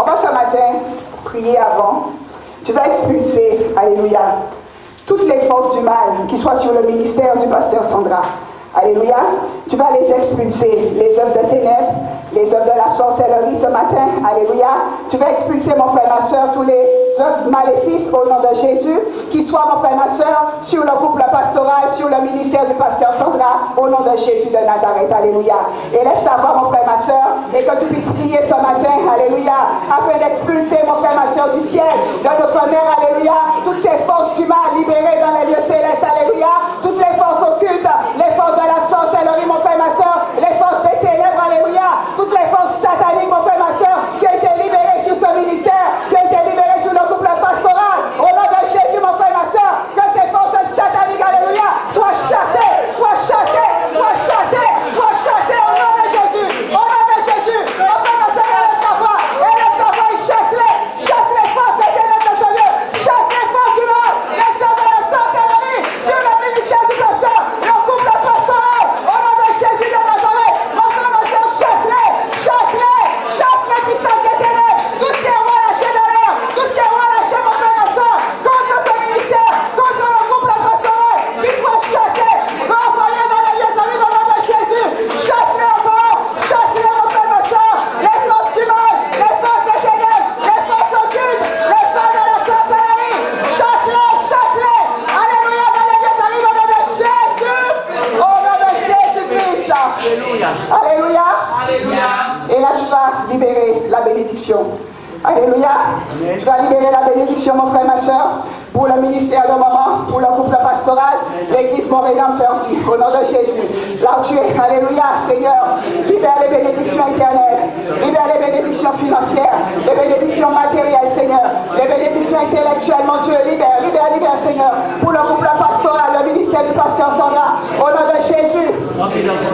va ce matin prier avant. Tu vas expulser, alléluia, toutes les forces du mal qui soient sur le ministère du pasteur Sandra. Alléluia. Tu vas les expulser, les œuvres de ténèbres, les œuvres de la sorcellerie ce matin. Alléluia. Tu vas expulser, mon frère, ma soeur, tous les œuvres maléfices au nom de Jésus, qui soient, mon frère, ma soeur, sur le couple pastoral, sur le ministère du pasteur Sandra, au nom de Jésus de Nazareth. Alléluia. Élève ta voix, mon frère, ma soeur, et que tu puisses prier ce matin. Alléluia. Afin d'expulser, mon frère, ma soeur, du ciel, de notre mère. Alléluia. Toutes ces forces du mal libérées dans les lieux célestes. Alléluia. Toutes les forces occultes, les forces de la sorcellerie, mon frère, ma soeur, les forces des ténèbres, alléluia, toutes les forces sataniques, mon frère, ma soeur, qui ont été libérées sur ce ministère, qui ont été libérées sur le couple pastoral, au nom de Jésus, mon frère, ma soeur, que ces forces sataniques, alléluia, soient chassées, soient chassées, soient chassées, soient chassées, au nom de Jésus, au nom de Jésus, mon frère, ma soeur, élève ta voix, et chasse les forces des ténèbres de ce lieu, chasse les forces du mal, les forces de la sorcellerie, sur le ministère du pasteur, le couple pastoral, au nom de Jésus de Nazareth, mon frère, ma soeur, chasse-les, puissances des ténèbres, tout ce qui est relâché dans l'air, tout ce qui est relâché, mon frère, ma soeur, contre ce ministère, contre le couple pastoral, qu'il soit chassé, renvoyé dans les lieux salués au nom de Jésus, chasse-les encore, chasse-les, mon frère, ma soeur, les forces du mal, les forces des ténèbres, les forces occultes, les forces de la sorcellerie, chasse-les, alléluia, dans les lieux salués au nom de Jésus, au nom de Jésus-Christ. Alléluia. Alléluia. Et là, tu vas libérer la bénédiction. Alléluia. Tu vas libérer la bénédiction, mon frère, ma soeur, pour le ministère de maman, pour le couple pastoral, l'église Mon Rédempteur vit, au nom de Jésus. Là tu es, alléluia, Seigneur, libère les bénédictions éternelles, libère les bénédictions financières, les bénédictions matérielles, Seigneur, les bénédictions intellectuelles, mon Dieu, libère, Seigneur, pour le couple pastoral, le ministère du pasteur Sandra, au nom de Jésus.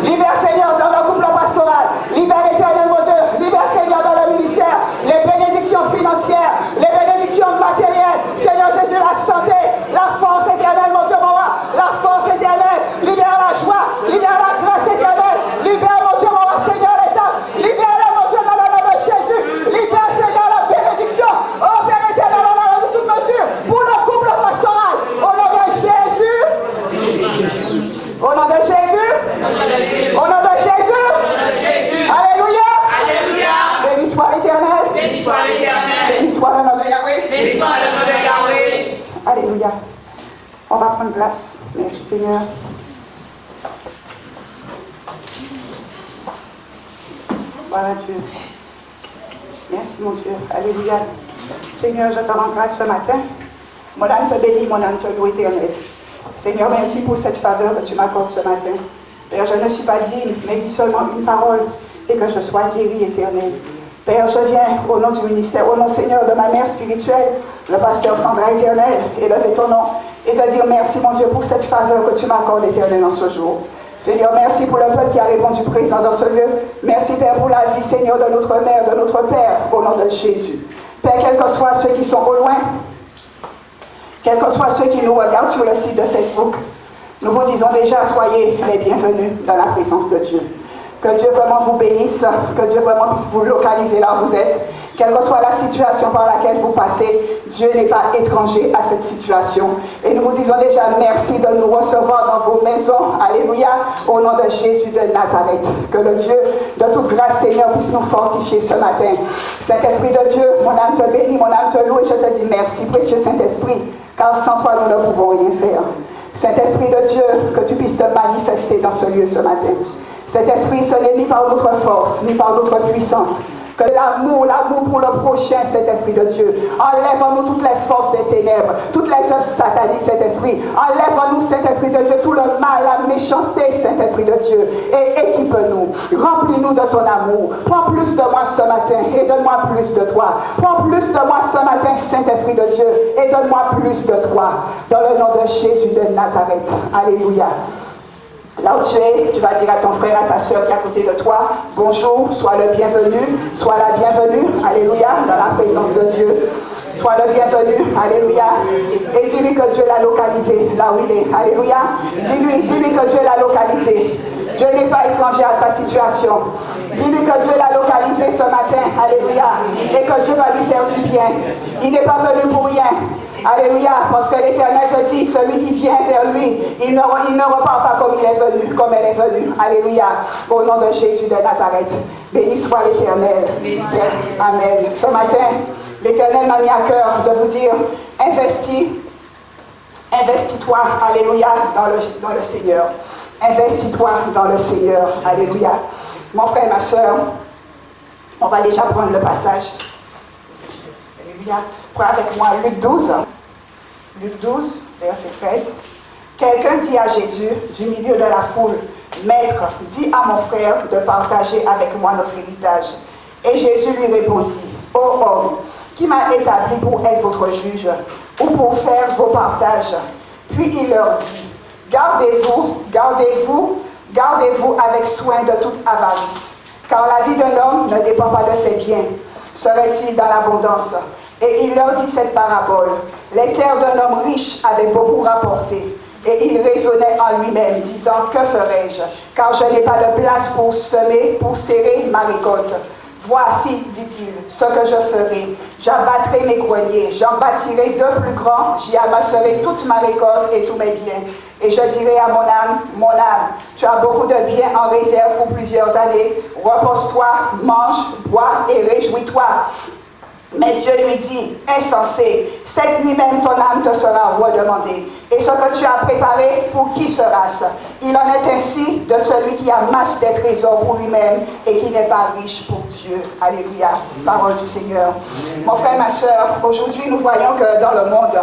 Libère, Seigneur, dans le couple pastoral, libère éternel, mon Dieu, libère, Seigneur, dans le ministère, les bénédictions financières, les bénédictions matérielles, Seigneur Jésus, la santé, la force éternelle, mon Dieu, mon roi, la force éternelle, libère la joie, libère la grâce éternelle, libère, mon Dieu, mon roi, Seigneur, les âmes, libère, mon Dieu, dans le nom de Jésus, libère, Seigneur, la bénédiction, oh Père éternel, dans la de toute mesure, pour le couple pastoral, au nom de Jésus, au nom de Jésus, au nom de Jésus, alléluia, béni soit l'éternel, béni soit le nom de Yahweh, alléluia. On va prendre place. Merci Seigneur. Voilà Dieu. Merci mon Dieu. Alléluia. Seigneur, je te rends grâce ce matin. Mon âme te bénit, mon âme te loue éternel. Seigneur, merci pour cette faveur que tu m'accordes ce matin. Père, je ne suis pas digne, mais dis seulement une parole et que je sois guéri éternel. Père, je viens au nom du ministère, au nom Seigneur de ma mère spirituelle, le pasteur Sandra éternel, élever ton nom et te dire merci mon Dieu pour cette faveur que tu m'accordes éternel en ce jour. Seigneur, merci pour le peuple qui a répondu présent dans ce lieu. Merci Père pour la vie Seigneur de notre mère, de notre Père, au nom de Jésus. Père, quels que soient ceux qui sont au loin, quels que soient ceux qui nous regardent sur le site de Facebook, nous vous disons déjà, soyez les bienvenus dans la présence de Dieu. Que Dieu vraiment vous bénisse, que Dieu vraiment puisse vous localiser là où vous êtes. Quelle que soit la situation par laquelle vous passez, Dieu n'est pas étranger à cette situation. Et nous vous disons déjà merci de nous recevoir dans vos maisons. Alléluia, au nom de Jésus de Nazareth. Que le Dieu de toute grâce, Seigneur, puisse nous fortifier ce matin. Saint-Esprit de Dieu, mon âme te bénit, mon âme te loue et je te dis merci, précieux Saint-Esprit, car sans toi nous ne pouvons rien faire. Saint-Esprit de Dieu, que tu puisses te manifester dans ce lieu ce matin. Cet esprit, ce n'est ni par notre force, ni par notre puissance, que l'amour pour le prochain, cet esprit de Dieu. Enlève en nous toutes les forces des ténèbres, toutes les œuvres sataniques, cet esprit. Enlève en nous, cet esprit de Dieu, tout le mal, la méchanceté, cet esprit de Dieu. Et équipe-nous, remplis-nous de ton amour. Prends plus de moi ce matin et donne-moi plus de toi. Prends plus de moi ce matin, Saint-Esprit de Dieu, et donne-moi plus de toi. Dans le nom de Jésus de Nazareth. Alléluia. Là où tu es, tu vas dire à ton frère, à ta soeur qui est à côté de toi, bonjour, sois le bienvenu, sois la bienvenue, alléluia, dans la présence de Dieu. Sois le bienvenu, alléluia. Et dis-lui que Dieu l'a localisé là où il est, alléluia. Dis-lui que Dieu l'a localisé. Dieu n'est pas étranger à sa situation. Dis-lui que Dieu l'a localisé ce matin. Alléluia. Et que Dieu va lui faire du bien. Il n'est pas venu pour rien. Alléluia. Parce que l'Éternel te dit, celui qui vient vers lui, il ne repart pas comme il est venu, comme elle est venue. Alléluia. Au nom de Jésus de Nazareth. Béni soit l'Éternel. Amen. Ce matin, l'Éternel m'a mis à cœur de vous dire, investis-toi, alléluia, dans le Seigneur. Investis-toi dans le Seigneur, alléluia. Mon frère et ma soeur, on va déjà prendre le passage. Alléluia. Prends avec moi Luc 12. Luc 12, verset 13. Quelqu'un dit à Jésus, du milieu de la foule, « Maître, dis à mon frère de partager avec moi notre héritage. » Et Jésus lui répondit, « Ô homme, qui m'a établi pour être votre juge ou pour faire vos partages? » Puis il leur dit, Gardez-vous avec soin de toute avarice, car la vie d'un homme ne dépend pas de ses biens. Serait-il dans l'abondance? Et il leur dit cette parabole. Les terres d'un homme riche avaient beaucoup rapporté. Et il raisonnait en lui-même, disant, que ferai-je? Car je n'ai pas de place pour semer, pour serrer ma récolte. Voici, dit-il, ce que je ferai. J'abattrai mes greniers, j'en bâtirai deux plus grands, j'y amasserai toute ma récolte et tous mes biens. Et je dirai à mon âme, tu as beaucoup de biens en réserve pour plusieurs années. Repose-toi, mange, bois et réjouis-toi. Mais Dieu lui dit, insensé, cette nuit même ton âme te sera redemandée. Et ce que tu as préparé, pour qui sera-ce? Il en est ainsi de celui qui amasse des trésors pour lui-même et qui n'est pas riche pour Dieu. Alléluia. Parole du Seigneur. Mon frère, ma soeur, aujourd'hui nous voyons que dans le monde,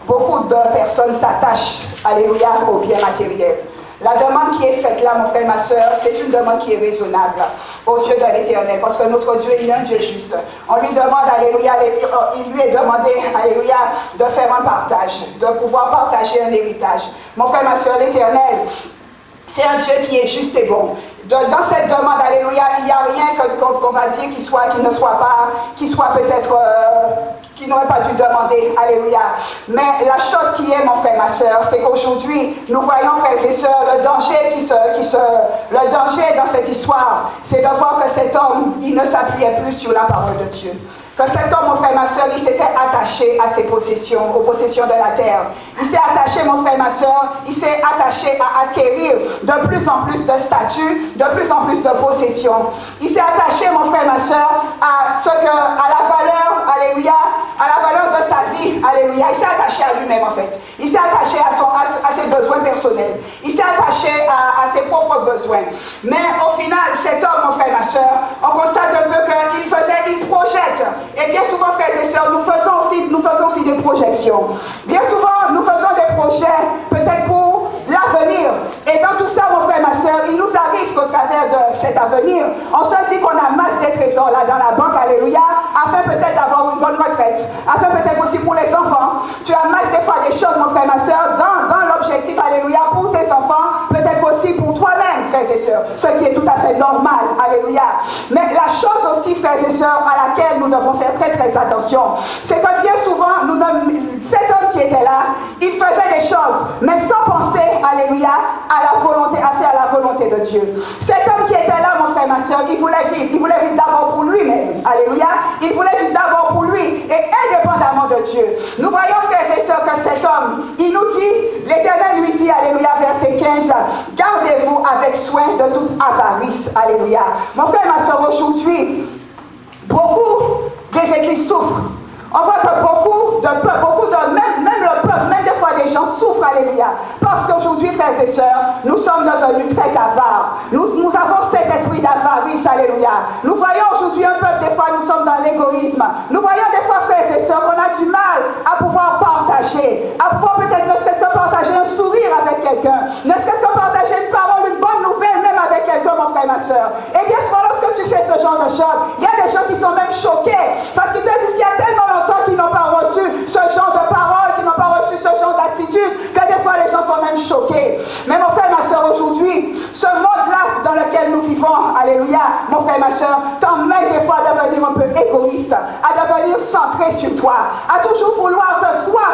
beaucoup de personnes s'attachent, alléluia, aux biens matériels. La demande qui est faite là, mon frère, ma soeur, c'est une demande qui est raisonnable aux yeux de l'Éternel, parce que notre Dieu est un Dieu juste. On lui demande, alléluia, il lui est demandé, alléluia, de faire un partage, de pouvoir partager un héritage. Mon frère, ma soeur, l'Éternel, c'est un Dieu qui est juste et bon. Dans cette demande, alléluia, il n'y a rien qu'on va dire qui ne soit peut-être... qui n'aurait pas dû demander, alléluia. Mais la chose qui est, mon frère, ma soeur, c'est qu'aujourd'hui, nous voyons, frères et sœurs, le danger dans cette histoire, c'est de voir que cet homme, il ne s'appuyait plus sur la parole de Dieu. Que cet homme, mon frère, ma soeur, il s'était attaché à ses possessions, aux possessions de la terre. Il s'est attaché, mon frère, ma soeur, il s'est attaché à acquérir de plus en plus de statuts, de plus en plus de possessions. Il s'est attaché, mon frère, ma soeur, à la valeur, alléluia, à la valeur de sa vie, alléluia. Il s'est attaché à lui-même, en fait. Il s'est attaché à ses besoins personnels. Il s'est attaché à ses propres besoins. Mais au final, cet homme, mon frère, ma soeur, on constate un peu qu'il projette. Et bien souvent, frères et sœurs, nous faisons aussi des projections. Bien souvent, nous faisons des projets, peut-être pour l'avenir. Et dans tout ça, mon frère, ma soeur, il nous arrive qu'au travers de cet avenir, on se dit qu'on amasse des trésors là dans la banque, alléluia, afin peut-être d'avoir une bonne retraite, afin peut-être aussi pour les enfants. Tu amasses des fois des choses, mon frère, ma soeur, dans l'objectif, alléluia, pour tes enfants, peut-être aussi pour toi-même, frères et sœurs, ce qui est tout à fait normal, alléluia. Mais la chose aussi, frères et sœurs, à laquelle nous devons faire très très attention, c'est que bien souvent, cet homme qui était là, il faisait des choses, mais sans penser, alléluia, à faire la volonté de Dieu. Cet homme qui était là, mon frère, ma soeur, il voulait vivre d'abord pour lui-même, alléluia, il voulait vivre d'abord pour lui et indépendamment de Dieu. Nous voyons, frères et sœurs, que cet homme, il nous dit, l'Éternel lui dit, alléluia, verset 15, gardez-vous avec soin de toute avarice, alléluia. Mon frère, ma soeur, aujourd'hui, beaucoup des églises souffrent. On voit que beaucoup de même le peuple, même des fois des gens souffrent, alléluia. Parce qu'aujourd'hui, frères et sœurs, nous sommes devenus très avares. Nous avons cet esprit d'avarice, alléluia. Nous voyons aujourd'hui un peuple, des fois nous sommes dans l'égoïsme. Nous voyons des fois, frères et sœurs, qu'on a du mal à pouvoir partager, à pouvoir peut-être ne serait-ce que partager un sourire avec quelqu'un, ne serait-ce que partager une parole, une bonne nouvelle même avec quelqu'un, mon frère, ma soeur. Et bien souvent, lorsque tu fais ce genre de choses, il y a des gens qui sont même choqués parce qu'ils te disent qu'il y a tellement longtemps qu'ils n'ont pas reçu ce genre de parole, qu'ils n'ont pas reçu ce genre d'attitude, que des fois les gens sont même choqués. Mais mon frère, ma soeur, aujourd'hui, ce monde-là dans lequel nous vivons, alléluia, mon frère, ma soeur, t'emmène des fois à devenir un peu égoïste, à devenir centré sur toi, à toujours vouloir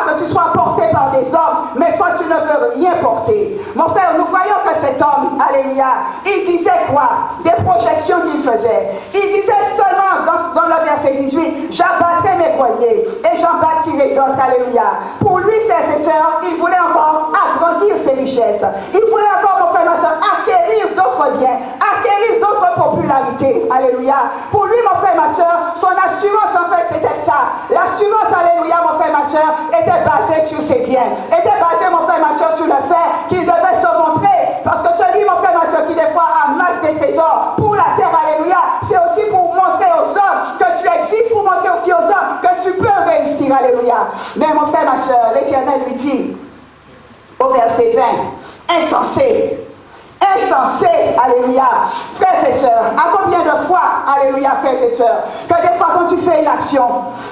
que tu sois porté par des hommes, mais toi tu ne veux rien porter. Mon frère, nous voyons que cet homme, alléluia, il disait quoi? Des projections qu'il faisait. Il disait seulement dans le verset 18, j'abattrai mes greniers et j'en bâtirai d'autres, alléluia. Pour lui, frères et sœurs, il voulait encore agrandir ses richesses. Il voulait encore, mon frère, ma soeur, acquérir d'autres biens, acquérir d'autres popularités, alléluia. Pour lui, mon frère, ma soeur, son assurance, en fait, c'était ça. L'assurance, alléluia, mon frère, ma soeur, était basée sur ses biens, était basée, mon frère, ma soeur, sur le fait qu'il devait se montrer. Parce que celui, mon frère, ma soeur, qui des fois amasse des trésors pour la terre, alléluia, c'est aussi pour montrer aux hommes que tu existes, pour montrer aussi aux hommes que tu peux réussir, alléluia. Mais mon frère, ma soeur, l'Éternel lui dit, au verset 20, insensé, alléluia, frères et sœurs, à combien de fois, alléluia, frères et sœurs, que des fois quand tu fais une action,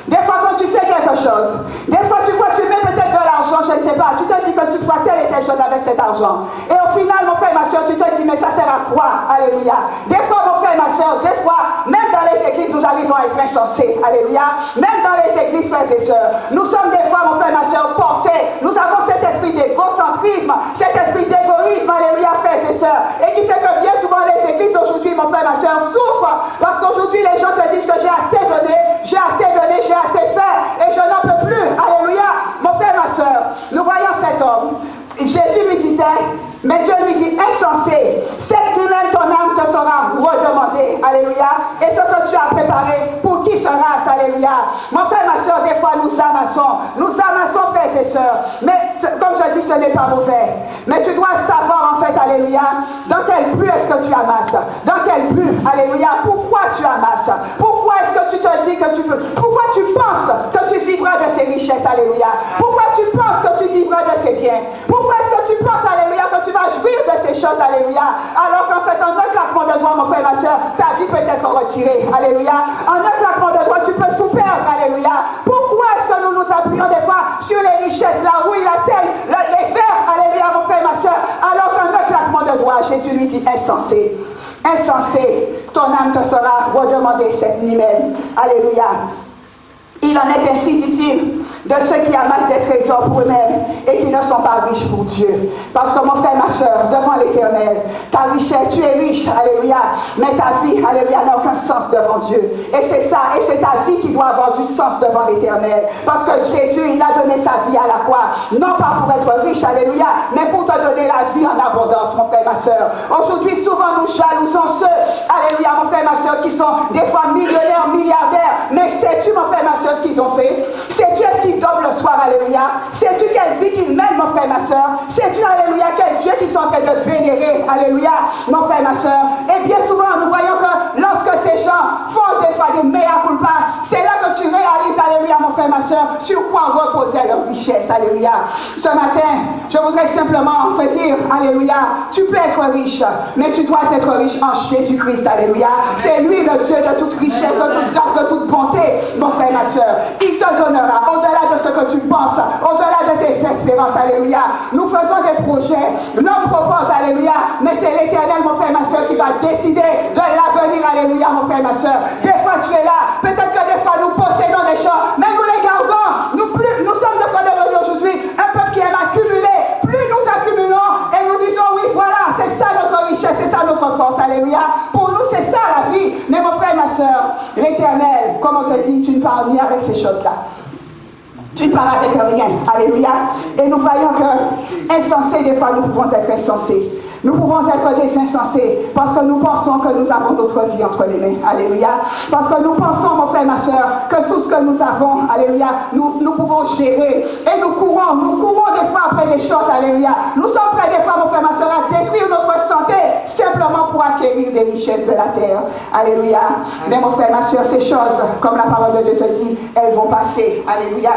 des fois quand tu fais quelque chose, des fois tu vois, tu mets peut-être de l'argent, je ne sais pas, tu te dis que tu feras telle et telle chose avec cet argent, et au final, mon frère et ma soeur, tu te dis, mais ça sert à quoi, alléluia. Des fois, mon frère et ma soeur, des fois, même dans les églises, nous arrivons à être insensés, alléluia, même dans les églises, frères et sœurs, nous sommes des fois, mon frère et ma soeur, portés, nous avons cet esprit d'égocentrisme, cet esprit d'égoïsme, alléluia, frères et sœurs, et qui fait que bien souvent les églises aujourd'hui, mon frère et ma soeur, souffrent parce qu'aujourd'hui les gens te disent que j'ai assez donné, j'ai assez fait et je n'en peux plus. Alléluia. Mon frère et ma soeur, nous voyons cet homme. Jésus lui disait, mais Dieu lui dit, insensé, cette nuit-même ton âme te sera redemandée. Alléluia. Et ce que tu as préparé, pour qui sera-ce? Alléluia. Mon frère et ma soeur, des fois nous amassons, frères et sœurs. Mais comme je dis, ce n'est pas mauvais. Mais tu dois savoir en fait, alléluia, dans quel but est-ce que tu amasses? Dans quel but? Alléluia. Pourquoi tu amasses? Pourquoi est-ce que tu te dis que tu veux? Pourquoi tu penses que tu vivras de ces richesses? Alléluia. Pourquoi tu penses que tu vivras de ces biens? Pourquoi est-ce que tu penses, alléluia, que tu vas jouir de ces choses, alléluia, alors qu'en fait, en un claquement de doigts, mon frère et ma soeur, ta vie peut être retirée, alléluia. En un claquement de doigts, tu peux tout perdre, alléluia. Pourquoi est-ce que nous nous appuyons des fois sur les richesses, la rouille, la terre, les verres, alléluia, mon frère et ma soeur, alors qu'en un claquement de doigts, Jésus lui dit, insensé, ton âme te sera redemandée cette nuit même, alléluia. Il en est ainsi, dit-il, de ceux qui amassent des trésors pour eux-mêmes et qui ne sont pas riches pour Dieu. Parce que mon frère, ma soeur, devant l'Éternel, ta richesse, tu es riche, alléluia, mais ta vie, alléluia, n'a aucun sens devant Dieu. Et c'est ça, et c'est ta vie qui doit avoir du sens devant l'Éternel. Parce que Jésus, il a donné sa vie à la croix, non pas pour être riche, alléluia, mais pour te donner la vie en abondance, mon frère, ma soeur. Aujourd'hui, souvent, nous jalousons ceux, alléluia, mon frère, ma soeur, qui sont des fois millionnaires, milliardaires, mais sais-tu, mon frère, ma soeur, ce qu'ils ont fait? Sais-tu est-ce qu'ils dorment le soir, alléluia? Sais-tu quelle vie qu'ils mènent, mon frère, ma soeur? Sais-tu, alléluia, quel Dieu qu'ils sont en train de vénérer, alléluia, mon frère, ma soeur? Et bien souvent, nous voyons que lorsque ces gens font des fois des mea culpa, c'est là que tu réalises, alléluia, mon frère, ma soeur, sur quoi reposait leur richesse, alléluia. Ce matin, je voudrais simplement te dire, alléluia, tu peux être riche, mais tu dois être riche en Jésus-Christ, alléluia. C'est lui le Dieu de toute richesse, de toute grâce, de toute bonté, mon frère, ma soeur. Il te donnera au-delà de ce que tu penses, au-delà de tes espérances, alléluia. Nous faisons des projets, l'homme propose, alléluia, mais c'est l'Éternel, mon frère, ma soeur, qui va décider de l'avenir, alléluia, mon frère, ma soeur. Des fois tu es là, peut-être que des fois nous possédons des choses, mais nous les gardons. Nous sommes des fois devenus aujourd'hui un peuple qui aime accumuler. Plus nous accumulons et nous disons oui, voilà, c'est ça notre richesse, c'est ça notre force, alléluia. Pour nous, c'est ça la vie. Mais mon frère, ma soeur, l'Éternel, comme on te dit, tu ne pars ni avec ces choses-là. Tu ne pars avec rien, alléluia. Et nous voyons que insensés, des fois, nous pouvons être insensés. Nous pouvons être des insensés parce que nous pensons que nous avons notre vie entre les mains. Alléluia. Parce que nous pensons, mon frère, ma soeur, que tout ce que nous avons, alléluia, nous pouvons gérer. Et nous courons des fois après des choses, alléluia. Nous sommes prêts des fois, mon frère, ma soeur, à détruire notre santé simplement pour acquérir des richesses de la terre. Alléluia. Mais mon frère, ma soeur, ces choses, comme la parole de Dieu te dit, elles vont passer. Alléluia.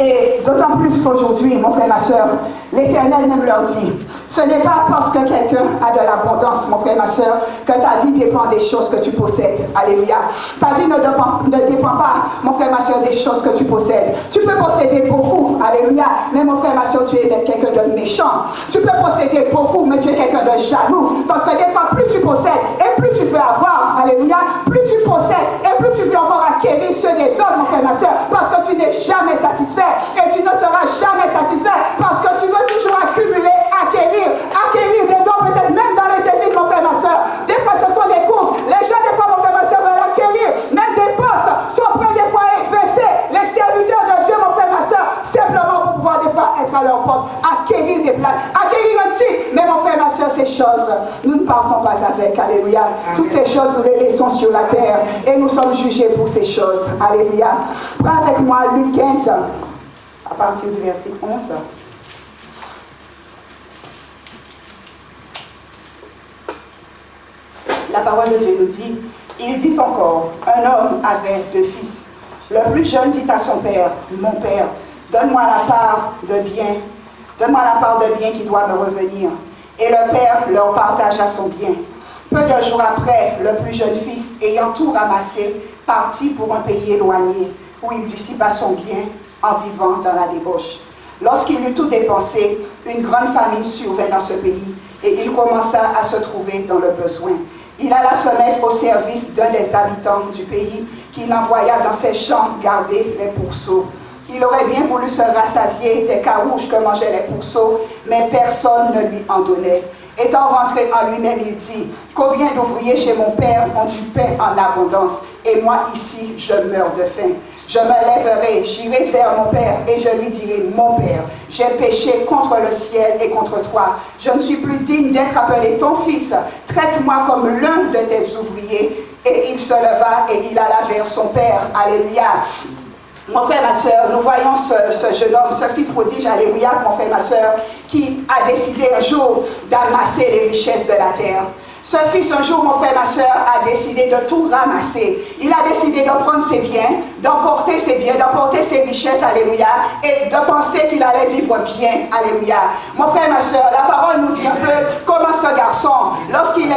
Et d'autant plus qu'aujourd'hui, mon frère, ma soeur, l'Éternel même leur dit, ce n'est pas parce que quelqu'un a de l'abondance, mon frère, ma soeur, que ta vie dépend des choses que tu possèdes. Alléluia. Ta vie ne dépend pas, mon frère, ma soeur, des choses que tu possèdes. Tu peux posséder beaucoup, alléluia, mais mon frère, ma soeur, tu es même quelqu'un de méchant. Tu peux posséder beaucoup, mais tu es quelqu'un de jaloux. Parce que des fois, plus tu possèdes et plus tu veux avoir, alléluia, plus tu possèdes et plus tu veux encore acquérir ceux des autres, mon frère, ma soeur, parce que tu n'es jamais satisfait. Et tu ne seras jamais satisfait parce que tu veux toujours accumuler, acquérir, choses, nous ne partons pas avec. Alléluia. Toutes ces choses, nous les laissons sur la terre et nous sommes jugés pour ces choses. Alléluia. Prends avec moi Luc 15, à partir du verset 11. La parole de Dieu nous dit, il dit encore, un homme avait 2 fils. Le plus jeune dit à son père, mon père, donne-moi la part de bien qui doit me revenir. Et le père leur partagea son bien. Peu de jours après, le plus jeune fils, ayant tout ramassé, partit pour un pays éloigné, où il dissipa son bien en vivant dans la débauche. Lorsqu'il eut tout dépensé, une grande famine survint dans ce pays, et il commença à se trouver dans le besoin. Il alla se mettre au service d'un des habitants du pays, qu'il envoya dans ses champs garder les pourceaux. Il aurait bien voulu se rassasier des carouges que mangeaient les pourceaux, mais personne ne lui en donnait. Étant rentré en lui-même, il dit, combien d'ouvriers chez mon père ont du pain en abondance, et moi ici, je meurs de faim. Je me lèverai, j'irai vers mon père, et je lui dirai, mon père, j'ai péché contre le ciel et contre toi. Je ne suis plus digne d'être appelé ton fils. Traite-moi comme l'un de tes ouvriers. Et il se leva et il alla vers son père. Alléluia. Mon frère, ma soeur, nous voyons ce jeune homme, ce fils prodige, alléluia, mon frère, ma soeur, qui a décidé un jour d'amasser les richesses de la terre. Ce fils, un jour, mon frère, ma soeur, a décidé de tout ramasser. Il a décidé de prendre ses biens, d'emporter ses biens, d'emporter ses richesses, alléluia, et de penser qu'il allait vivre bien, alléluia. Mon frère, ma soeur, la parole nous dit un peu comment ce garçon, lorsqu'il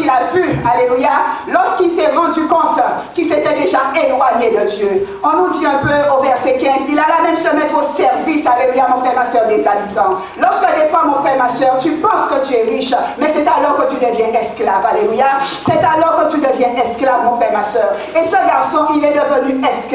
a vu, alléluia, lorsqu'il s'est rendu compte qu'il s'était déjà éloigné de Dieu. On nous dit un peu au verset 15, il alla même se mettre au service, alléluia, mon frère, ma soeur, des habitants. Lorsque des fois, mon frère, ma soeur, tu penses que tu es riche, mais c'est alors que tu deviens esclave, alléluia. C'est alors que tu deviens esclave, mon frère, ma soeur. Et ce garçon, il est devenu esclave.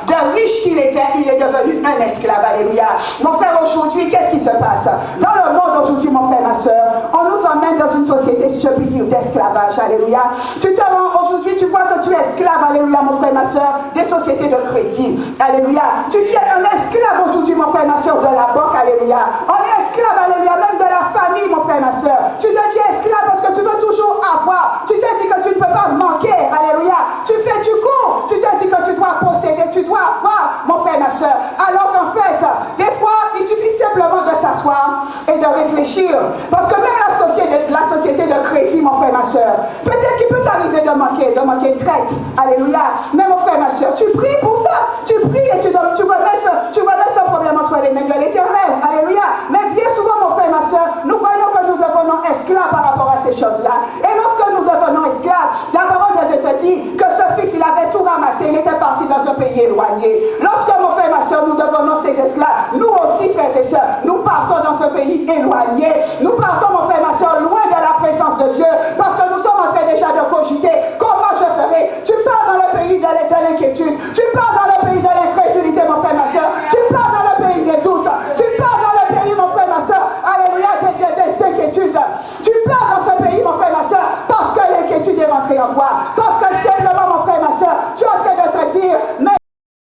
De riche qu'il était, il est devenu un esclave, alléluia. Mon frère, aujourd'hui, qu'est-ce qui se passe? Dans le monde aujourd'hui, mon frère, ma soeur, on nous emmène dans une société, si je puis dire, d'esclavage, alléluia. Tu te rends aujourd'hui, tu vois que tu es esclave, alléluia, mon frère, ma soeur, des sociétés de crédit, alléluia. Tu es un esclave aujourd'hui, mon frère, ma soeur, de la banque, alléluia. On est esclave, alléluia, même de la famille, mon frère, ma soeur. Tu deviens esclave parce que tu veux toujours avoir. Tu te dis que tu ne peux pas manquer, alléluia. Tu fais du coup, tu te dis que tu dois posséder, tu dois avoir, mon frère, ma soeur. Alors qu'en fait, des fois, il suffit simplement de s'asseoir et de réfléchir. Parce que même la société de crédit, mon frère, ma soeur, peut-être qu'il peut t'arriver de manquer une traite, alléluia. Mais mon frère, ma soeur, tu pries pour ça. Tu pries et tu remets ce problème entre les mains de l'Éternel, alléluia. Mais bien souvent, mon frère, ma soeur, nous voyons que nous devenons esclaves par rapport à ces choses-là. Et lorsque nous devenons esclaves, la parole de Dieu te dit que ce fils, il avait tout ramassé, il était parti dans un pays éloigné. Lorsque, mon frère, ma soeur, nous devenons ces esclaves, nous aussi, frères et sœurs, nous partons dans ce pays éloigné. Nous partons, mon frère, ma soeur, loin de la présence de Dieu, parce que nous sommes en train déjà de cogiter comment je ferai. Tu pars dans le pays de l'inquiétude, tu pars dans le pays de l'incrédulité, mon frère, ma soeur, tu pars dans le pays des doutes, tu pars dans le pays, mon frère, ma soeur, alléluia, des inquiétudes. Tu pars dans ce pays, mon frère, ma soeur, parce que l'inquiétude est rentrée en toi, parce que simplement, mon frère, ma soeur, tu es en train de te dire, mais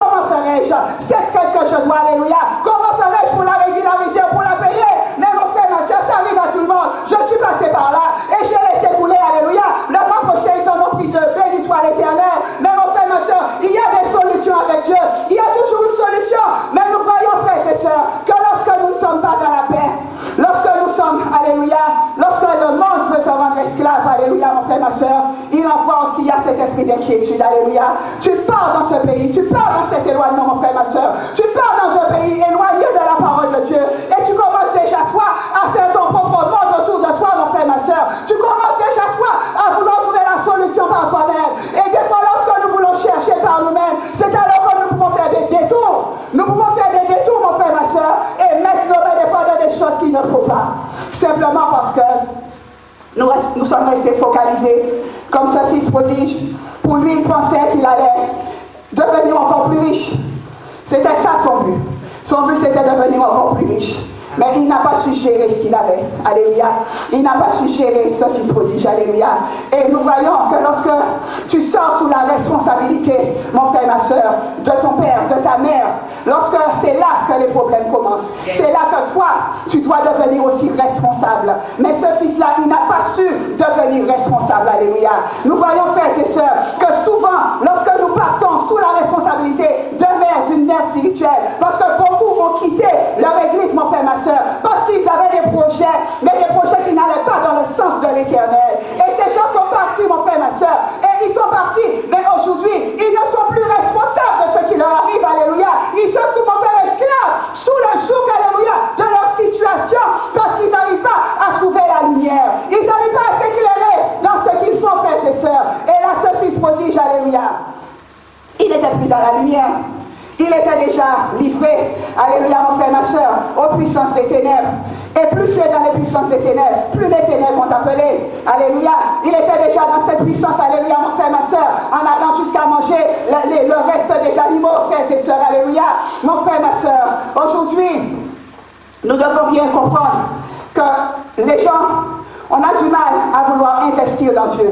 comment ferais-je cette traite que je dois, alléluia, comment ferais-je pour la régulariser, pour la payer? Mais mon frère, ma soeur, ça arrive à tout le monde. Je suis passé par là et j'ai laissé couler, alléluia. Le mois prochain, ils en ont pris deux, béni soit l'Éternel. Mais mon frère, ma soeur, il y a des solutions avec Dieu. Il y a toujours une solution. Mais nous voyons, frères et sœurs, que lorsque nous ne sommes pas dans la paix, lorsque nous sommes, alléluia, lorsque le monde veut te rendre esclave, alléluia, mon frère, ma soeur, il envoie aussi à cet esprit d'inquiétude, alléluia. Tu pars dans ce pays, tu pars dans cet éloignement, mon frère, ma soeur. Tu pars dans un pays éloigné de la parole de Dieu. Et tu commences déjà, toi, à faire ton propre monde autour de toi, mon frère, ma soeur. Tu commences déjà, toi, à vouloir trouver la solution par toi-même. Et des fois, lorsque nous voulons chercher par nous-mêmes, c'est alors que nous pouvons faire des détours. Nous pouvons faire des détours, mon frère, ma soeur, et mettre nos mains des fois dans des choses qu'il ne faut pas. Simplement parce que nous sommes restés focalisés comme ce fils prodige. Pour lui, il pensait qu'il allait devenir encore plus riche. C'était ça son but. Son but, c'était de devenir encore plus riche. Mais il n'a pas su gérer ce qu'il avait. Alléluia. Il n'a pas su gérer ce fils prodige. Alléluia. Et nous voyons que lorsque tu sors sous la responsabilité, mon frère et ma soeur, de ton père, de ta mère, lorsque c'est là que les problèmes commencent, c'est là que toi, tu dois devenir aussi responsable. Mais ce fils-là, il n'a pas su devenir responsable. Alléluia. Nous voyons, frères et sœurs, que souvent, lorsque nous partons sous la responsabilité de mère, d'une mère spirituelle, parce que beaucoup ont quitté leur église, mon frère, ma soeur, parce qu'ils avaient des projets, mais des projets qui n'allaient pas dans le sens de l'éternel. Et ces gens sont partis, mon frère, ma soeur, et ils sont partis, mais aujourd'hui, ils ne sont plus responsables de ce qui leur arrive, alléluia. Ils se trouvent, mon frère, esclaves, sous le joug, alléluia, de leur situation, parce qu'ils n'arrivent pas à trouver la lumière. Ils n'arrivent pas à être éclairés dans ce qu'ils font, frères et sœurs. Et là, ce fils prodige, alléluia, il n'était plus dans la lumière. Il était déjà livré, alléluia, mon frère, ma soeur, aux puissances des ténèbres. Et plus tu es dans les puissances des ténèbres, plus les ténèbres vont t'appeler. Alléluia. Il était déjà dans cette puissance, alléluia, mon frère, ma soeur, en allant jusqu'à manger le reste des animaux, frères et sœurs. Alléluia. Mon frère, ma soeur, aujourd'hui, nous devons bien comprendre que les gens, on a du mal à vouloir investir dans Dieu.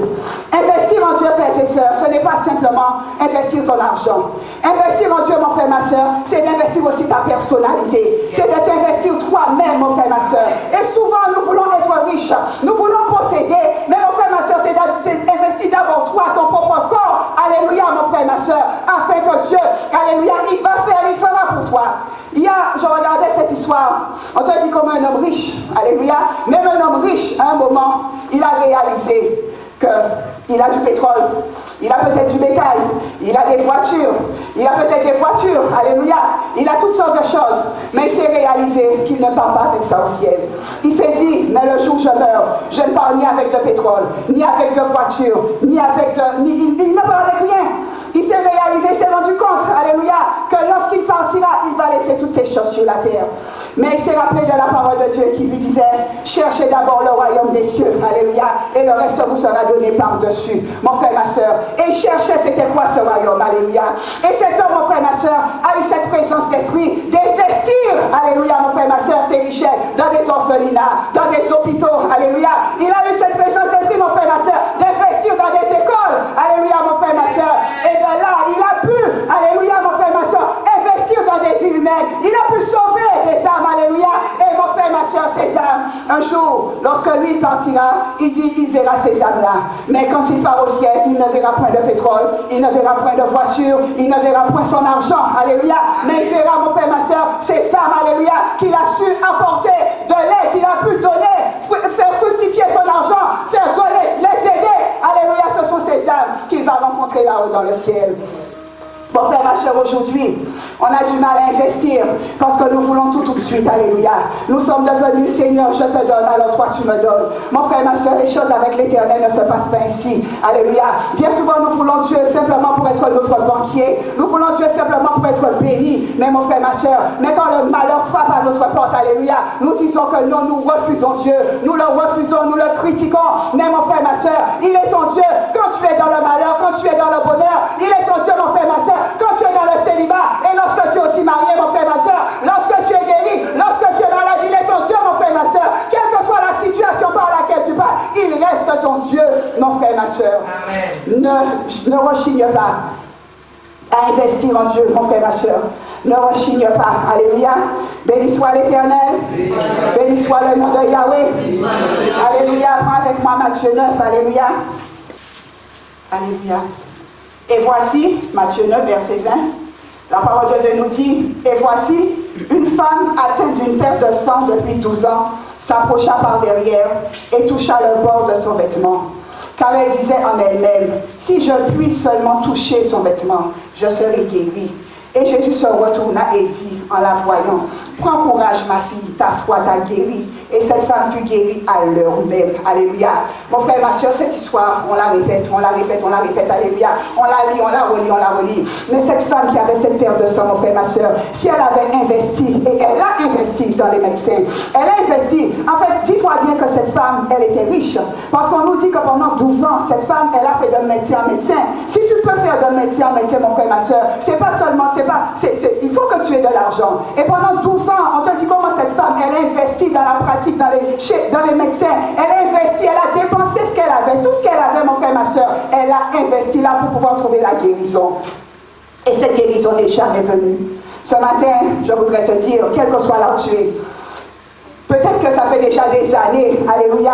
Investir en Dieu, frères et sœurs, ce n'est pas simplement investir ton argent. Investir en Dieu, mon frère, ma soeur, c'est d'investir aussi ta personnalité. C'est de t'investir toi-même, mon frère, ma soeur. Et souvent, nous voulons être riches. Nous voulons posséder. Mais mon frère, ma soeur, c'est d'investir d'abord toi, ton propre corps. Alléluia, mon frère, ma soeur. Afin que Dieu, alléluia, il fera pour toi. Je regardais cette histoire. On te dit comme un homme riche. Alléluia. Même un homme riche, à un moment, il a réalisé qu'il a du pétrole, il a peut-être du bétail, il a des voitures, il a peut-être des voitures, alléluia, il a toutes sortes de choses, mais il s'est réalisé qu'il ne part pas avec ça au ciel. Il s'est dit, mais le jour où je meurs, je ne pars ni avec de pétrole, ni avec de voitures, il ne part avec rien. Il s'est réalisé, il s'est rendu compte, alléluia, que lorsqu'il partira, il va laisser toutes ces choses sur la terre. Mais il s'est rappelé de la parole de Dieu qui lui disait, cherchez d'abord le royaume des cieux, alléluia, et le reste vous sera donné par-dessus. Mon frère, ma soeur, et chercher c'était quoi ce royaume, alléluia. Et cet homme, mon frère, ma soeur, a eu cette présence d'esprit d'investir, alléluia, mon frère, ma soeur, ses richesses dans des orphelinats, dans des hôpitaux, alléluia. Il a eu cette présence d'esprit, mon frère, ma soeur, d'investir dans des écoles, alléluia, mon frère, ma soeur. Et de là, il a pu, alléluia, mon frère, ma soeur, investir dans des vies humaines. Il a pu sauver des âmes, alléluia. Et mon frère, ma soeur, ces âmes, un jour, lorsque lui il partira, il dit, il verra ces âmes-là. Mais quand il part au ciel, il ne verra point de pétrole, il ne verra point de voiture, il ne verra point son argent, alléluia. Mais il verra, mon frère, ma soeur, ces âmes, alléluia, qu'il a su apporter de l'aide, qu'il a pu donner, faire fructifier son argent, faire donner, les aider, alléluia. Ce sont ces âmes qu'il va rencontrer là-haut dans le ciel. Mon frère, ma soeur, aujourd'hui, on a du mal à investir parce que nous voulons tout de suite, alléluia. Nous sommes devenus, Seigneur, je te donne, alors toi tu me donnes. Mon frère, ma soeur, les choses avec l'éternel ne se passent pas ainsi, alléluia. Bien souvent, nous voulons Dieu simplement pour être notre banquier, nous voulons Dieu simplement pour être béni. Mais mon frère, ma soeur, mais quand le malheur frappe à notre porte, alléluia, nous disons que non, nous refusons Dieu, nous le refusons, nous le critiquons. Mais mon frère, ma soeur, il est ton Dieu quand tu es dans le malheur, quand tu es dans le bonheur, il est ton Dieu, mon frère, ma soeur, quand tu es dans le célibat et lorsque tu es aussi marié, mon frère, ma soeur, lorsque tu es guéri, lorsque tu es malade, il est ton Dieu, mon frère, ma soeur. Quelle que soit la situation par laquelle tu passes, il reste ton Dieu, mon frère, ma soeur. Ne rechigne pas à investir en Dieu, mon frère, ma soeur. Ne rechigne pas. Alléluia. Béni soit l'Éternel. Béni soit le nom de Yahweh. Alléluia. Prends avec moi Matthieu 9. Alléluia. Alléluia. Et voici, Matthieu 9, verset 20, la parole de Dieu nous dit, et voici, une femme atteinte d'une perte de sang depuis 12 ans s'approcha par derrière et toucha le bord de son vêtement. Car elle disait en elle-même, si je puis seulement toucher son vêtement, je serai guérie. Et Jésus se retourna et dit, en la voyant, prends courage ma fille, ta foi t'a guérie. Et cette femme fut guérie à l'heure même. Alléluia. Mon frère et ma soeur, cette histoire, on la répète, alléluia. On la lit, on la relit. Mais cette femme qui avait cette perte de sang, mon frère et ma soeur, si elle avait investi, et elle a investi dans les médecins, elle a investi. En fait, dis-toi bien que cette femme, elle était riche. Parce qu'on nous dit que pendant 12 ans, cette femme, elle a fait de médecin en médecin. Si tu peux faire de médecin en médecin, mon frère et ma soeur, c'est pas seulement, il faut que tu aies de l'argent. Et pendant 12 ans, on te dit comment cette femme, elle a investi dans la pratique, dans les médecins. Elle a investi, elle a dépensé ce qu'elle avait, tout ce qu'elle avait, mon frère et ma soeur, elle a investi là pour pouvoir trouver la guérison. Et cette guérison n'est jamais venue. Ce matin, je voudrais te dire, quel que soit là où tu es, peut-être que ça fait déjà des années, alléluia,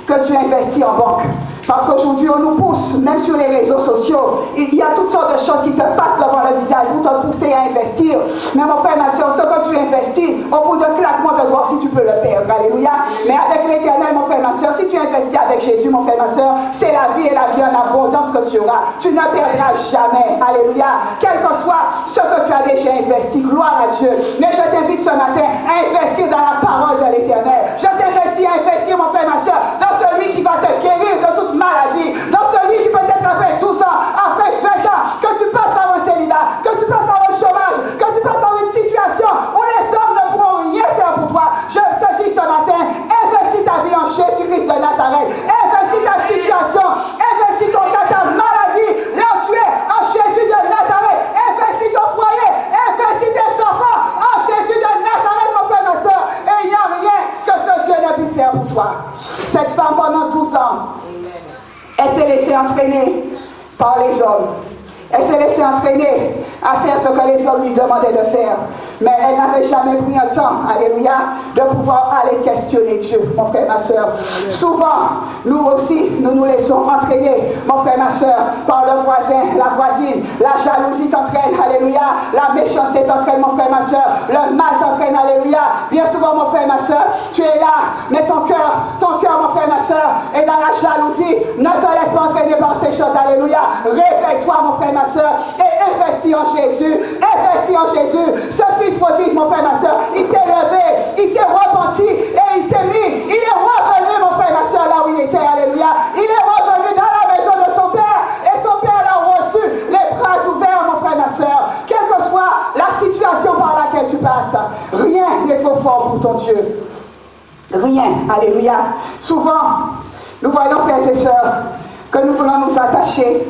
que tu investis en banque. Parce qu'aujourd'hui, on nous pousse, même sur les réseaux sociaux, il y a toutes sortes de choses qui te passent devant le visage pour te pousser à investir. Mais mon frère, ma soeur, ce que tu investis, au bout d'un claquement de doigts, si tu peux le perdre, alléluia. Mais avec l'Éternel, mon frère, ma soeur, si tu investis avec Jésus, mon frère, ma soeur, c'est la vie et la vie en abondance que tu auras. Tu ne perdras jamais, alléluia. Quel que soit ce que tu as déjà investi, gloire à Dieu. Mais je t'invite ce matin à investir dans la parole de l'Éternel. Je t'invite à investir, mon frère, ma soeur, dans celui qui va te guérir de toute maladie, dans celui qui peut-être après 12 ans, après 20 ans, que tu passes par un célibat, que tu passes par un chômage, que tu passes par une situation où les hommes ne pourront rien faire pour toi. Je te dis ce matin, investis ta vie en Jésus-Christ de Nazareth, investis ta situation, investis ton cas, ta maladie, là où tu es, en Jésus de Nazareth, investis ton foyer, investis tes enfants, en Jésus de Nazareth, mon frère, ma soeur, et il n'y a rien que ce Dieu ne puisse faire pour toi. Cette femme, pendant 12 ans, elle s'est laissée entraîner par les hommes. Elle s'est laissée entraîner à faire ce que les hommes lui demandaient de faire. Mais elle n'avait jamais pris un temps, alléluia, de pouvoir aller questionner Dieu, mon frère et ma soeur. Souvent, nous aussi, nous nous laissons entraîner, mon frère et ma soeur, par le voisin, la voisine. La jalousie t'entraîne, alléluia. La méchanceté t'entraîne, mon frère et ma soeur. Le mal t'entraîne, alléluia. Bien souvent, mon frère et ma soeur, tu es là, mais ton cœur, mon frère et ma soeur, est dans la jalousie. Ne te laisse pas entraîner par ces choses, alléluia. Réveille-toi, mon frère et ma soeur, et investis en Jésus. Investis en Jésus. Ce fils prodige, mon frère et ma soeur, il s'est levé, il s'est repenti et il s'est mis. Il est revenu, mon frère et ma soeur, là où il était, alléluia. Il est revenu dans la maison de son père et son père l'a reçu, les bras ouverts, mon frère et ma soeur. Quelle que soit la situation par laquelle tu passes, rien n'est trop fort pour ton Dieu. Rien, alléluia. Souvent, nous voyons, frères et sœurs, que nous voulons nous attacher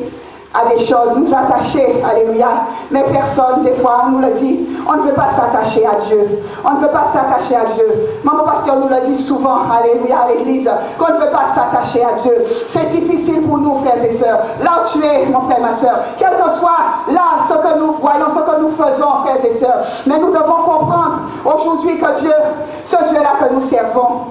à des choses, nous attacher, alléluia. Mais personne, des fois, on nous le dit, on ne veut pas s'attacher à Dieu. On ne veut pas s'attacher à Dieu. Maman pasteur nous le dit souvent, alléluia, à l'église, qu'on ne veut pas s'attacher à Dieu. C'est difficile pour nous, frères et sœurs. Là où tu es, mon frère, ma sœur, quel que soit là ce que nous voyons, ce que nous faisons, frères et sœurs, mais nous devons comprendre aujourd'hui que Dieu, ce Dieu-là que nous servons,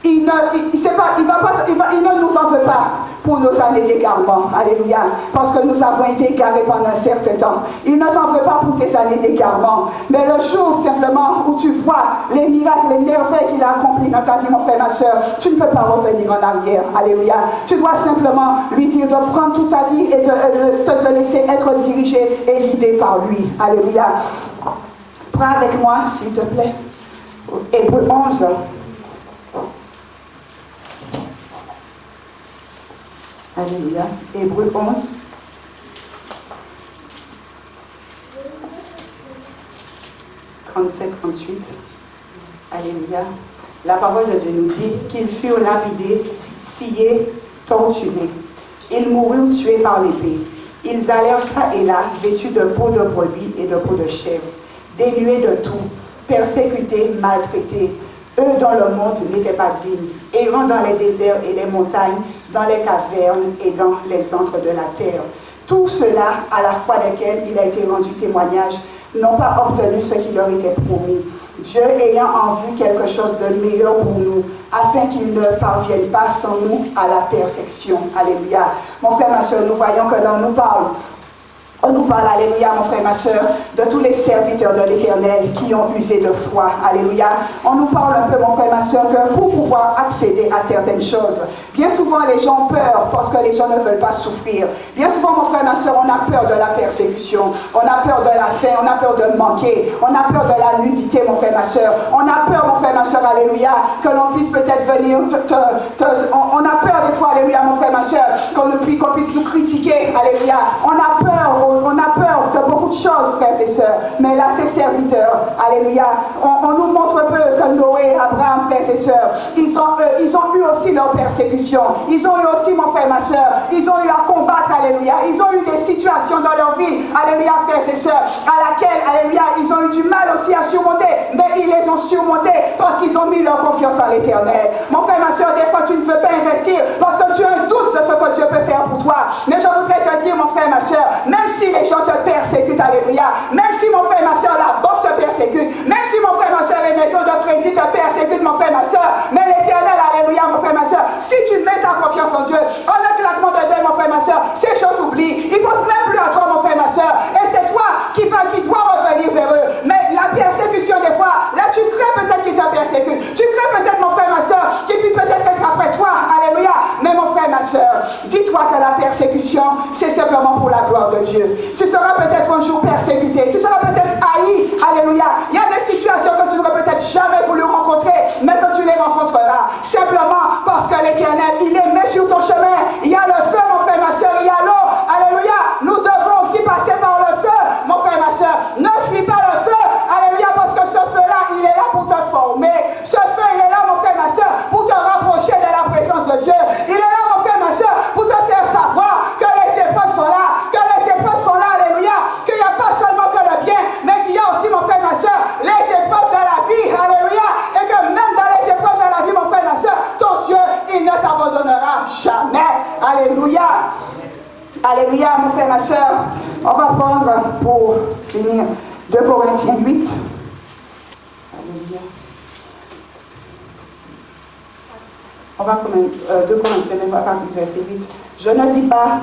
il ne nous en veut pas pour nos années d'égarement. Alléluia. Parce que nous avons été égarés pendant un certain temps. Il ne t'en veut pas pour tes années d'égarement. Mais le jour simplement où tu vois les miracles, les merveilles qu'il a accomplies dans ta vie, mon frère, ma soeur, tu ne peux pas revenir en arrière. Alléluia. Tu dois simplement lui dire de prendre toute ta vie et de te laisser être dirigé et guidé par lui. Alléluia. Prends avec moi, s'il te plaît, Hébreux 11. Alléluia. Hébreux 11. « 37-38. Alléluia. La parole de Dieu nous dit qu'ils furent lapidés, sciés, torturés. Ils moururent tués par l'épée. Ils allèrent ça et là, vêtus de peau de brebis et de peau de chèvre, dénués de tout, persécutés, maltraités. Eux dont le monde n'était pas digne, errant dans les déserts et les montagnes, dans les cavernes et dans les antres de la terre. Tout cela, à la foi desquels il a été rendu témoignage, n'ont pas obtenu ce qui leur était promis. Dieu ayant en vue quelque chose de meilleur pour nous, afin qu'ils ne parviennent pas sans nous à la perfection. Alléluia. Mon frère, ma soeur, nous voyons que l'on nous parle On nous parle, alléluia, mon frère, ma soeur, de tous les serviteurs de l'Éternel qui ont usé de foi, alléluia. On nous parle un peu, mon frère, ma soeur, que pour pouvoir accéder à certaines choses, bien souvent les gens ont peur parce que les gens ne veulent pas souffrir. Bien souvent, mon frère, ma soeur, on a peur de la persécution, on a peur de la faim, on a peur de manquer, on a peur de la nudité, mon frère, ma soeur. On a peur, mon frère, ma soeur, alléluia, que l'on puisse peut-être venir, on a peur des fois, alléluia, mon frère, ma soeur, qu'on puisse nous critiquer, alléluia. On a peur de beaucoup de choses, frères et sœurs. Mais là, ces serviteurs, alléluia, on nous montre un peu que Noé, Abraham, frères et sœurs, ils ont eu aussi leur persécution. Ils ont eu aussi, mon frère, ma soeur, ils ont eu à combattre, alléluia. Ils ont eu des situations dans leur vie, alléluia, frères et sœurs, à laquelle, alléluia, ils ont eu du mal aussi à surmonter. Mais ils les ont surmontés parce qu'ils ont mis leur confiance en l'Éternel. Mon frère, ma soeur, des fois, tu ne veux pas investir parce que tu as un doute de ce que Dieu peut faire pour toi. Mais je voudrais te dire, mon frère, ma soeur, même si les gens te persécutent, alléluia, même si, mon frère, ma soeur, la banque te persécute, même si, mon frère, ma soeur, les maisons de crédit te persécutent, mon frère, ma soeur, mais l'Éternel, alléluia, mon frère, ma soeur, si tu mets ta confiance en Dieu, en un claquement de doigts, mon frère, ma soeur, ces gens t'oublient, ils ne pensent même plus à toi, mon frère, ma soeur, et c'est toi qui dois revenir vers eux. Mais la persécution, des fois, là, tu crains peut-être qu'ils te persécutent, tu crains peut-être, mon frère, ma soeur, qu'ils puissent peut-être être après toi, alléluia, mais mon frère, ma soeur, dis-toi que la persécution, c'est simplement pour la gloire de Dieu. Tu seras peut-être un jour persécuté, tu seras peut-être haï, alléluia. Il y a des situations que tu n'aurais peut-être jamais voulu rencontrer, mais que tu les rencontreras. Simplement parce que l'Éternel, il les met sur ton chemin. Il y a le feu, mon frère, ma soeur, il y a l'eau, alléluia. Nous devons aussi passer par le feu, mon frère, ma soeur. Ne fuis pas le feu, alléluia, parce que ce feu-là, il est là pour te former. Ce feu, il est là, mon frère, ma soeur, pour te rapprocher de la présence de Dieu. Il est là, mon frère, ma soeur, pour te faire savoir que les épreuves sont là, alléluia, qu'il n'y a pas seulement que le bien, mais qu'il y a aussi, mon frère, ma soeur, les épreuves de la vie, alléluia, et que même dans les épreuves de la vie, mon frère, ma soeur, ton Dieu, il ne t'abandonnera jamais, alléluia, alléluia, mon frère, ma soeur. On va prendre, pour finir, 2 Corinthiens 8, alléluia. On va prendre 2 Corinthiens, on va partir du verset 8. Je ne dis pas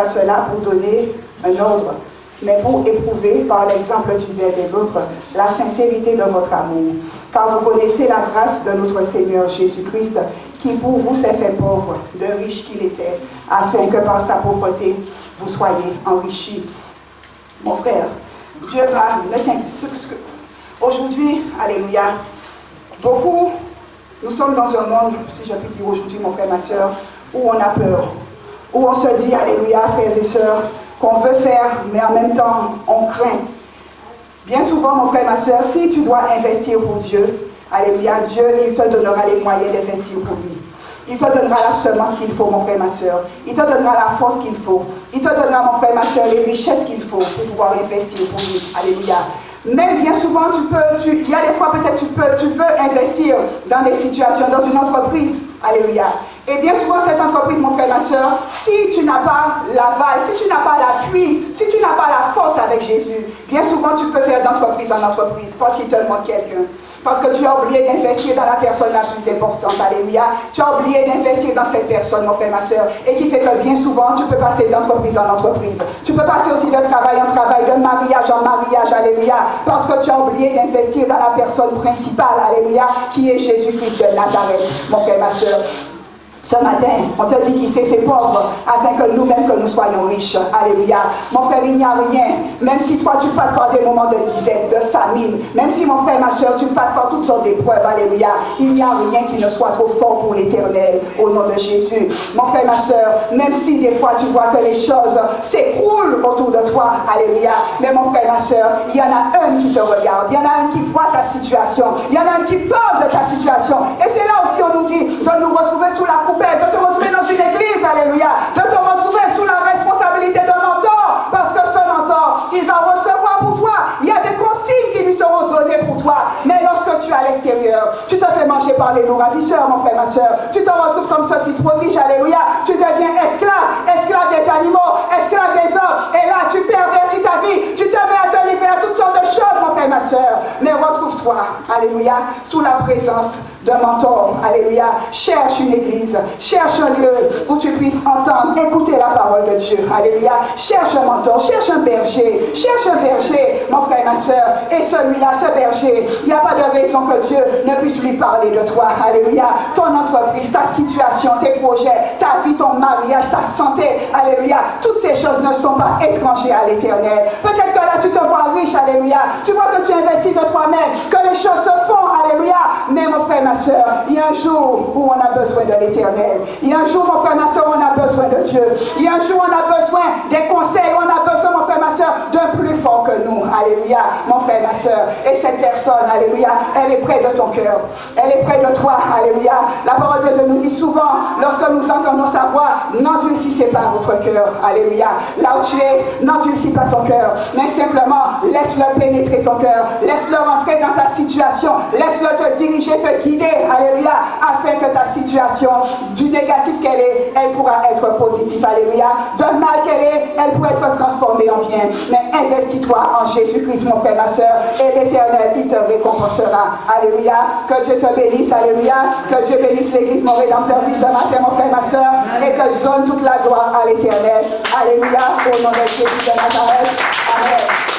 cela pour donner un ordre, mais pour éprouver par l'exemple du zèle des autres la sincérité de votre amour. Car vous connaissez la grâce de notre Seigneur Jésus-Christ, qui pour vous s'est fait pauvre, de riche qu'il était, afin que par sa pauvreté, vous soyez enrichis. Mon frère, Dieu va... Aujourd'hui, alléluia, beaucoup, nous sommes dans un monde, si je puis dire aujourd'hui, mon frère, ma soeur, où on a peur, où on se dit, alléluia, frères et sœurs, qu'on veut faire, mais en même temps, on craint. Bien souvent, mon frère, ma soeur, si tu dois investir pour Dieu, alléluia, Dieu, il te donnera les moyens d'investir pour lui. Il te donnera la semence qu'il faut, mon frère, ma soeur. Il te donnera la force qu'il faut. Il te donnera, mon frère, ma soeur, les richesses qu'il faut pour pouvoir investir pour lui. Alléluia. Même bien souvent, il y a des fois peut-être tu veux investir dans des situations, dans une entreprise. Alléluia. Et bien souvent, cette entreprise, mon frère, ma soeur, si tu n'as pas l'aval, si tu n'as pas l'appui, si tu n'as pas la force avec Jésus, bien souvent, tu peux faire d'entreprise en entreprise parce qu'il te manque quelqu'un. Parce que tu as oublié d'investir dans la personne la plus importante, alléluia. Tu as oublié d'investir dans cette personne, mon frère, ma soeur. Et qui fait que bien souvent, tu peux passer d'entreprise en entreprise. Tu peux passer aussi de travail en travail, de mariage en mariage, alléluia. Parce que tu as oublié d'investir dans la personne principale, alléluia, qui est Jésus-Christ de Nazareth, mon frère, ma soeur. Ce matin, on te dit qu'il s'est fait pauvre afin que nous-mêmes, que nous soyons riches. Alléluia. Mon frère, il n'y a rien. Même si toi, tu passes par des moments de disette, de famine, même si mon frère, ma soeur, tu passes par toutes sortes d'épreuves, alléluia, il n'y a rien qui ne soit trop fort pour l'Éternel, au nom de Jésus. Mon frère, ma soeur, même si des fois tu vois que les choses s'écroulent autour de toi, alléluia, mais mon frère, ma soeur, il y en a un qui te regarde, il y en a un qui voit ta situation, il y en a un qui parle de ta situation. Et c'est là aussi, on nous dit de nous retrouver sous la coupe, de te retrouver dans une église, alléluia, de te retrouver sous la responsabilité d'un mentor, parce que ce mentor, il va recevoir pour toi, il y a des consignes qui lui seront données pour toi, mais lorsque tu es à l'extérieur, tu te fais manger par les loups ravisseurs, mon frère, ma soeur, tu te retrouves comme ce fils prodige, alléluia, tu deviens esclave des animaux, esclave des hommes, et là tu pervertis ta vie, tu te mets à te livrer à toutes sortes de choses, mon frère, ma soeur, mais retrouve-toi toi, alléluia, sous la présence d'un mentor, alléluia. Cherche une église, cherche un lieu où tu puisses entendre, écouter la parole de Dieu, alléluia. Cherche un mentor, cherche un berger, mon frère et ma soeur. Et celui-là, ce berger, il n'y a pas de raison que Dieu ne puisse lui parler de toi, alléluia. Ton entreprise, ta situation, tes projets, ta vie, ton mariage, ta santé, alléluia. Toutes ces choses ne sont pas étrangères à l'Éternel. Peut-être que là, tu te vois riche, alléluia. Tu vois que tu investis de toi-même, que les choses se font, alléluia. Mais mon frère, ma soeur, il y a un jour où on a besoin de l'Éternel. Il y a un jour, mon frère, ma soeur, où on a besoin de Dieu. Il y a un jour où on a besoin des conseils, où on a besoin, mon frère, ma soeur, d'un plus fort que nous, alléluia, mon frère, ma soeur. Et cette personne, alléluia, elle est près de ton cœur. Elle est près de toi, alléluia. La parole de Dieu nous dit souvent, lorsque nous entendons sa voix, n'endurcissez pas votre cœur, alléluia. Là où tu es, n'endurcis pas ton cœur, mais simplement, laisse-le pénétrer ton cœur. Laisse-le rentrer dans ta situation. Laisse-le te diriger, te guider, alléluia, afin que ta situation, du négatif qu'elle est, elle pourra être positive, alléluia. De mal qu'elle est, elle pourra être transformée en bien. Mais investis-toi en Jésus-Christ, mon frère, ma soeur, et l'Éternel, il te récompensera. Alléluia. Que Dieu te bénisse, alléluia. Que Dieu bénisse l'Église, mon Rédempteur, vie ce matin, mon frère, ma soeur, et que donne toute la gloire à l'Éternel. Alléluia. Au nom de Jésus de Nazareth. Amen.